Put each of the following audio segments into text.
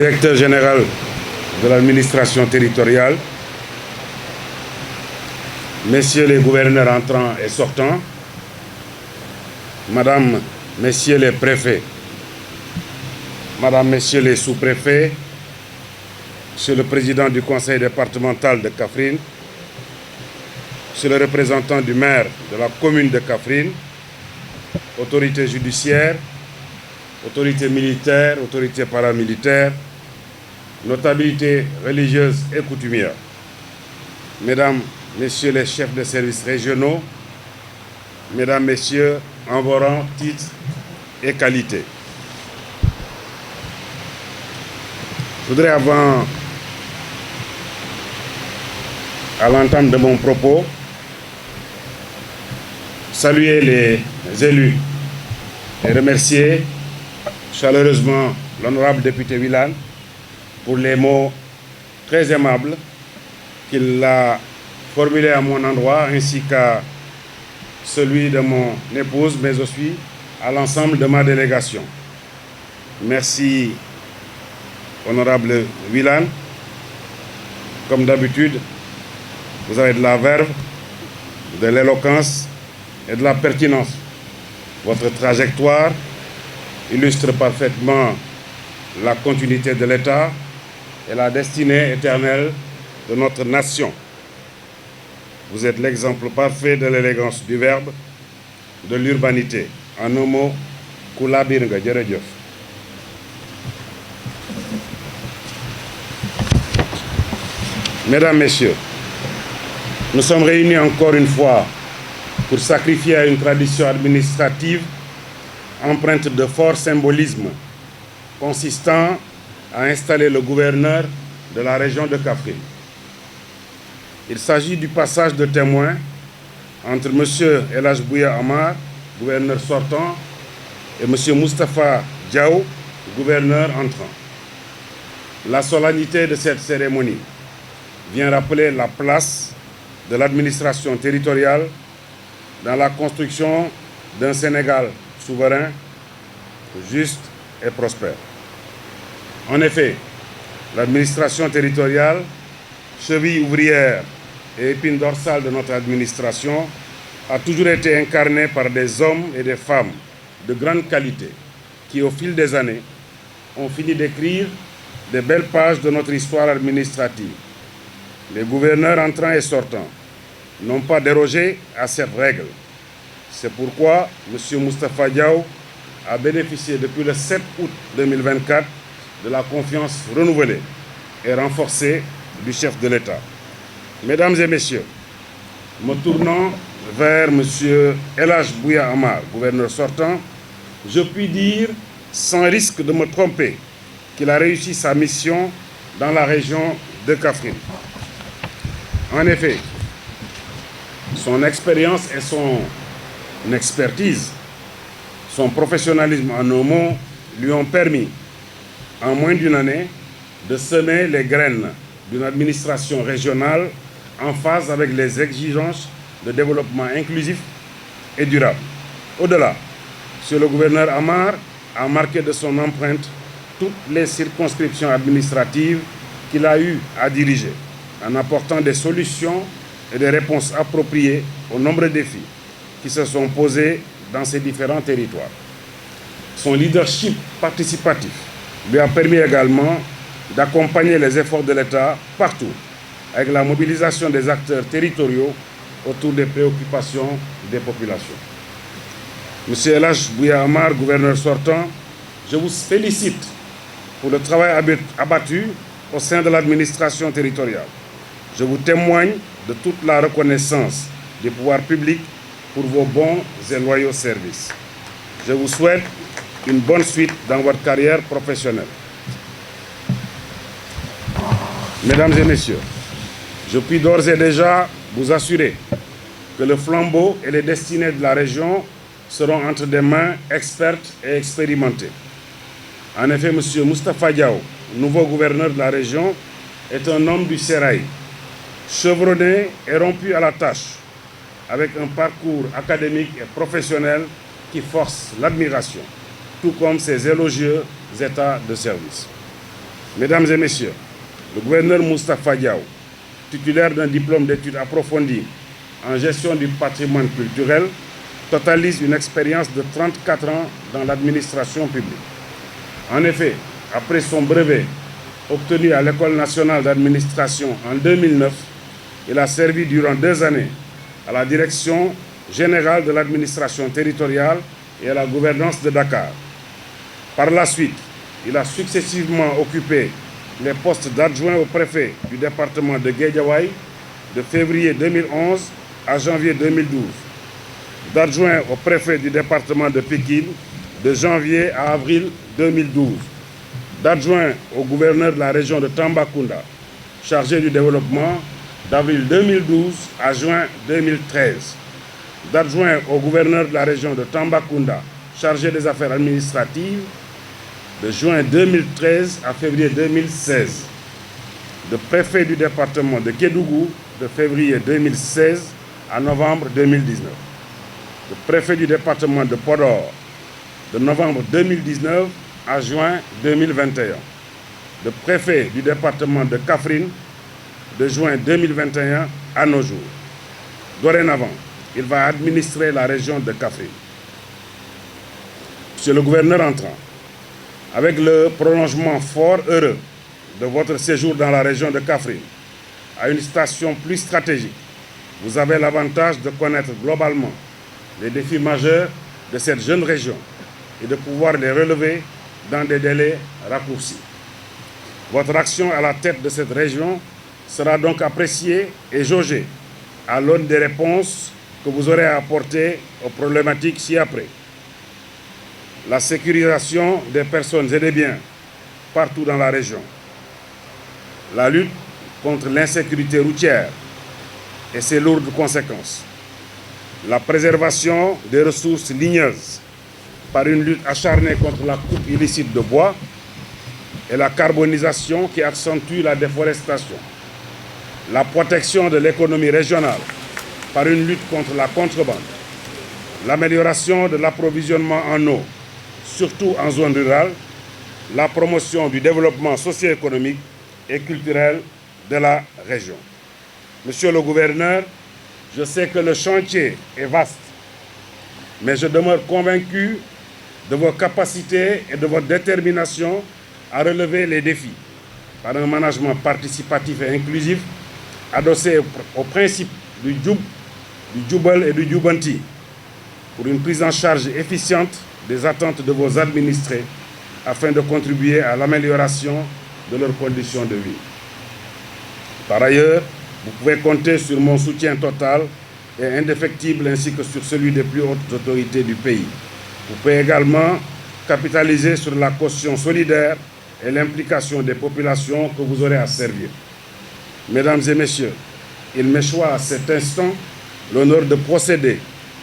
Directeur général de l'administration territoriale, messieurs les gouverneurs entrants et sortants, madame, messieurs les préfets, madame, messieurs les sous-préfets, monsieur le président du conseil départemental de Kaffrine, monsieur le représentant du maire de la commune de Kaffrine, autorités judiciaires, autorités militaires, autorités paramilitaires, notabilités religieuses et coutumières, mesdames, messieurs les chefs de services régionaux, mesdames, messieurs, en vos rangs, titres et qualités. Je voudrais à l'entame de mon propos, saluer les élus et remercier chaleureusement l'honorable député Wilane pour les mots très aimables qu'il a formulés à mon endroit, ainsi qu'à celui de mon épouse, mais aussi à l'ensemble de ma délégation. Merci, honorable Wilane. Comme d'habitude, vous avez de la verve, de l'éloquence et de la pertinence. Votre trajectoire illustre parfaitement la continuité de l'État et la destinée éternelle de notre nation. Vous êtes l'exemple parfait de l'élégance du verbe, de l'urbanité. En un mot, Kula Birnga Djeredjeuf. Mesdames, Messieurs, nous sommes réunis encore une fois pour sacrifier à une tradition administrative empreinte de fort symbolisme, consistant à installer le gouverneur de la région de Kaffrine. Il s'agit du passage de témoin entre M. Elhadj Bouya Amar, gouverneur sortant, et M. Moustapha Diaw, gouverneur entrant. La solennité de cette cérémonie vient rappeler la place de l'administration territoriale dans la construction d'un Sénégal souverain, juste et prospère. En effet, l'administration territoriale, cheville ouvrière et épine dorsale de notre administration, a toujours été incarnée par des hommes et des femmes de grande qualité qui, au fil des années, ont fini d'écrire de belles pages de notre histoire administrative. Les gouverneurs entrants et sortants n'ont pas dérogé à cette règle. C'est pourquoi M. Moustapha Diaw a bénéficié depuis le 7 août 2024 de la confiance renouvelée et renforcée du chef de l'État. Mesdames et messieurs, me tournant vers M. Elhadj Bouya Amar, gouverneur sortant, je puis dire, sans risque de me tromper, qu'il a réussi sa mission dans la région de Kaffrine. En effet, son expérience et son expertise, son professionnalisme en un mot, lui ont permis, en moins d'une année, de semer les graines d'une administration régionale en phase avec les exigences de développement inclusif et durable. Au-delà, M. le gouverneur Amar a marqué de son empreinte toutes les circonscriptions administratives qu'il a eu à diriger, en apportant des solutions et des réponses appropriées aux nombreux défis qui se sont posés dans ces différents territoires. Son leadership participatif lui a permis également d'accompagner les efforts de l'État partout, avec la mobilisation des acteurs territoriaux autour des préoccupations des populations. Monsieur Elhadj Bouya Amar, gouverneur sortant, je vous félicite pour le travail abattu au sein de l'administration territoriale. Je vous témoigne de toute la reconnaissance des pouvoirs publics pour vos bons et loyaux services. Je vous souhaite une bonne suite dans votre carrière professionnelle. Mesdames et messieurs, je puis d'ores et déjà vous assurer que le flambeau et les destinées de la région seront entre des mains expertes et expérimentées. En effet, M. Moustapha Diaw, nouveau gouverneur de la région, est un homme du sérail, chevronné et rompu à la tâche, avec un parcours académique et professionnel qui force l'admiration, tout comme ses élogieux états de service. Mesdames et messieurs, le gouverneur Moustapha Diaw, titulaire d'un diplôme d'études approfondies en gestion du patrimoine culturel, totalise une expérience de 34 ans dans l'administration publique. En effet, après son brevet obtenu à l'École nationale d'administration en 2009, il a servi durant 2 années à la direction générale de l'administration territoriale et à la gouvernance de Dakar. Par la suite, il a successivement occupé les postes d'adjoint au préfet du département de Guédiawaye de février 2011 à janvier 2012, d'adjoint au préfet du département de Pikine de janvier à avril 2012, d'adjoint au gouverneur de la région de Tambacounda, chargé du développement d'avril 2012 à juin 2013, d'adjoint au gouverneur de la région de Tambacounda, chargé des affaires administratives, de juin 2013 à février 2016, de préfet du département de Kédougou de février 2016 à novembre 2019, de préfet du département de Podor de novembre 2019 à juin 2021, de préfet du département de Kaffrine de juin 2021 à nos jours. Dorénavant, il va administrer la région de Kaffrine. Monsieur le gouverneur entrant, avec le prolongement fort heureux de votre séjour dans la région de Kaffrine, à une station plus stratégique, vous avez l'avantage de connaître globalement les défis majeurs de cette jeune région et de pouvoir les relever dans des délais raccourcis. Votre action à la tête de cette région sera donc appréciée et jaugée à l'aune des réponses que vous aurez à apporter aux problématiques ci-après. La sécurisation des personnes et des biens partout dans la région, la lutte contre l'insécurité routière et ses lourdes conséquences, la préservation des ressources ligneuses par une lutte acharnée contre la coupe illicite de bois et la carbonisation qui accentue la déforestation, la protection de l'économie régionale par une lutte contre la contrebande, l'amélioration de l'approvisionnement en eau, surtout en zone rurale, la promotion du développement socio-économique et culturel de la région. Monsieur le gouverneur, je sais que le chantier est vaste, mais je demeure convaincu de vos capacités et de votre détermination à relever les défis par un management participatif et inclusif adossé au principe du Djoubal et du Djoubanti pour une prise en charge efficiente des attentes de vos administrés afin de contribuer à l'amélioration de leurs conditions de vie. Par ailleurs, vous pouvez compter sur mon soutien total et indéfectible ainsi que sur celui des plus hautes autorités du pays. Vous pouvez également capitaliser sur la caution solidaire et l'implication des populations que vous aurez à servir. Mesdames et messieurs, il m'échoit à cet instant l'honneur de procéder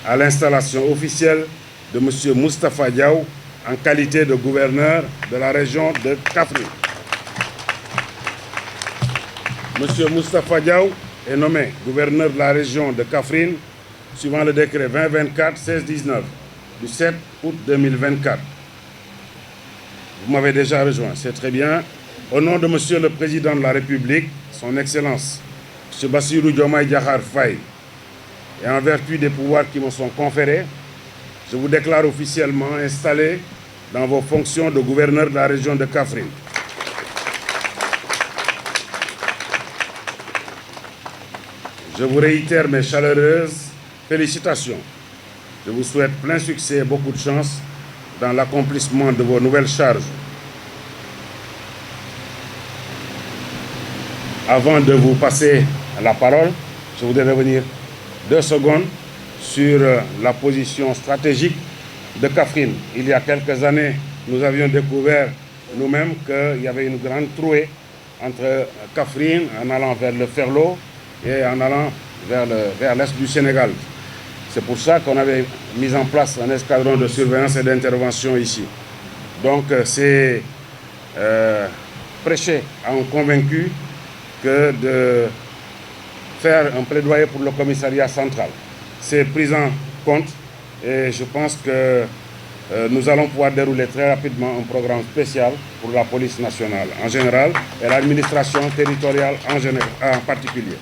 à l'installation officielle de M. Moustapha Diaw en qualité de gouverneur de la région de Kaffrine. M. Moustapha Diaw est nommé gouverneur de la région de Kaffrine suivant le décret 2024-1619 du 7 août 2024. Vous m'avez déjà rejoint, c'est très bien. Au nom de M. le Président de la République, son Excellence, M. Bassirou Diomaye Diakhar Faye, et en vertu des pouvoirs qui me sont conférés, je vous déclare officiellement installé dans vos fonctions de gouverneur de la région de Kaffrine. Je vous réitère mes chaleureuses félicitations. Je vous souhaite plein succès et beaucoup de chance dans l'accomplissement de vos nouvelles charges. Avant de vous passer la parole, je voudrais revenir 2 secondes sur la position stratégique de Kaffrine. Il y a quelques années, nous avions découvert nous-mêmes qu'il y avait une grande trouée entre Kaffrine en allant vers le Ferlo et en allant vers l'est du Sénégal. C'est pour ça qu'on avait mis en place un escadron de surveillance et d'intervention ici. Donc c'est prêcher à un convaincu que de faire un plaidoyer pour le commissariat central. C'est pris en compte et je pense que nous allons pouvoir dérouler très rapidement un programme spécial pour la police nationale en général et l'administration territoriale en particulier.